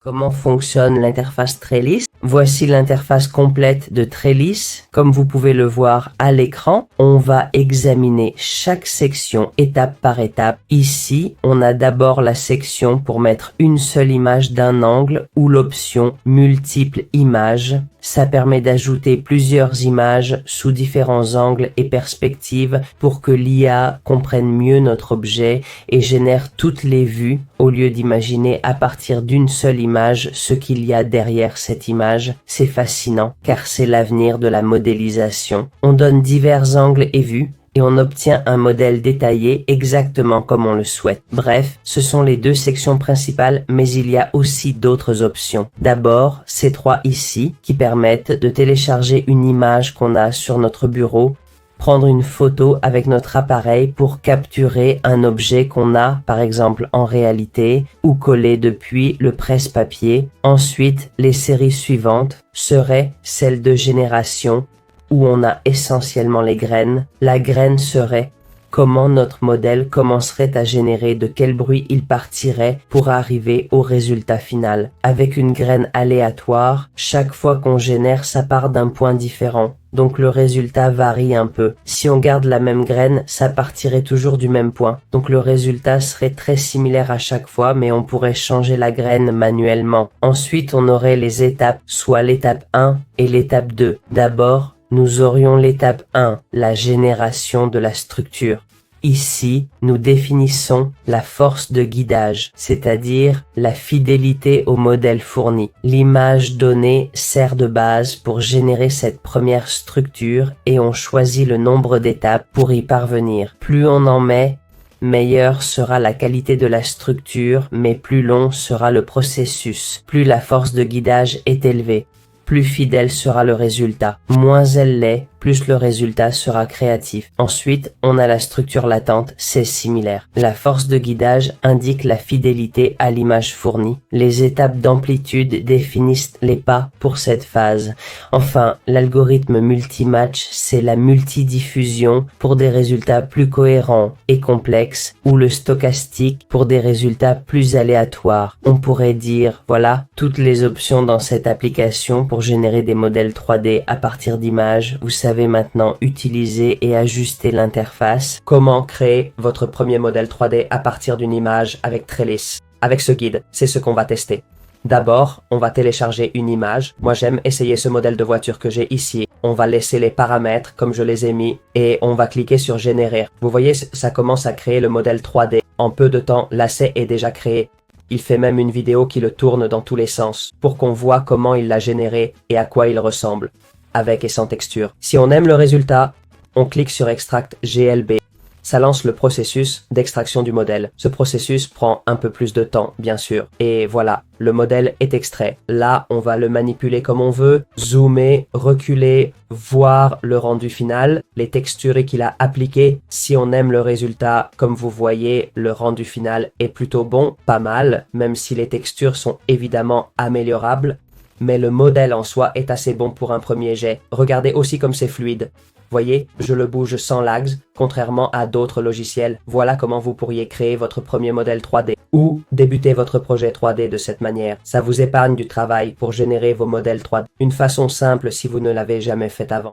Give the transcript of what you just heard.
Comment fonctionne l'interface Trellis? Voici l'interface complète de Trellis. Comme vous pouvez le voir à l'écran, on va examiner chaque section étape par étape. Ici, on a d'abord la section pour mettre une seule image d'un angle ou l'option multiples images. Ça permet d'ajouter plusieurs images sous différents angles et perspectives pour que l'IA comprenne mieux notre objet et génère toutes les vues au lieu d'imaginer à partir d'une seule image ce qu'il y a derrière cette image. C'est fascinant car c'est l'avenir de la modélisation. On donne divers angles et vues et on obtient un modèle détaillé exactement comme on le souhaite. Bref, ce sont les deux sections principales, mais il y a aussi d'autres options. D'abord, ces trois ici qui permettent de télécharger une image qu'on a sur notre bureau, prendre une photo avec notre appareil pour capturer un objet qu'on a, par exemple en réalité, ou coller depuis le presse-papier. Ensuite, les séries suivantes seraient celles de génération, où on a essentiellement les graines. La graine serait comment notre modèle commencerait à générer, de quel bruit il partirait pour arriver au résultat final. Avec une graine aléatoire, chaque fois qu'on génère, ça part d'un point différent. Donc le résultat varie un peu. Si on garde la même graine, ça partirait toujours du même point. Donc le résultat serait très similaire à chaque fois, mais on pourrait changer la graine manuellement. Ensuite, on aurait les étapes, soit l'étape 1 et l'étape 2. D'abord, nous aurions l'étape 1, la génération de la structure. Ici, nous définissons la force de guidage, c'est-à-dire la fidélité au modèle fourni. L'image donnée sert de base pour générer cette première structure et on choisit le nombre d'étapes pour y parvenir. Plus on en met, meilleure sera la qualité de la structure, mais plus long sera le processus. Plus la force de guidage est élevée, plus fidèle sera le résultat. Moins elle l'est, plus le résultat sera créatif. Ensuite, on a la structure latente, c'est similaire. La force de guidage indique la fidélité à l'image fournie. Les étapes d'amplitude définissent les pas pour cette phase. Enfin, l'algorithme multimatch, c'est la multidiffusion pour des résultats plus cohérents et complexes, ou le stochastique pour des résultats plus aléatoires. On pourrait dire, voilà, toutes les options dans cette application pour générer des modèles 3D à partir d'images. Vous savez maintenant utiliser et ajuster l'interface. Comment créer votre premier modèle 3D à partir d'une image avec Trellis? Avec ce guide, c'est ce qu'on va tester. D'abord, on va télécharger une image. Moi, j'aime essayer ce modèle de voiture que j'ai ici. On va laisser les paramètres comme je les ai mis et on va cliquer sur générer. Vous voyez, ça commence à créer le modèle 3D. En peu de temps, l'asset est déjà créé. Il fait même une vidéo qui le tourne dans tous les sens pour qu'on voit comment il l'a généré et à quoi il ressemble, avec et sans texture. Si on aime le résultat, on clique sur Extract GLB. Ça lance le processus d'extraction du modèle. Ce processus prend un peu plus de temps, bien sûr. Et voilà, le modèle est extrait. Là, on va le manipuler comme on veut, zoomer, reculer, voir le rendu final, les textures qu'il a appliquées. Si on aime le résultat, comme vous voyez, le rendu final est plutôt bon, pas mal, même si les textures sont évidemment améliorables. Mais le modèle en soi est assez bon pour un premier jet. Regardez aussi comme c'est fluide. Voyez, je le bouge sans lags, contrairement à d'autres logiciels. Voilà comment vous pourriez créer votre premier modèle 3D ou débuter votre projet 3D de cette manière. Ça vous épargne du travail pour générer vos modèles 3D. Une façon simple si vous ne l'avez jamais fait avant.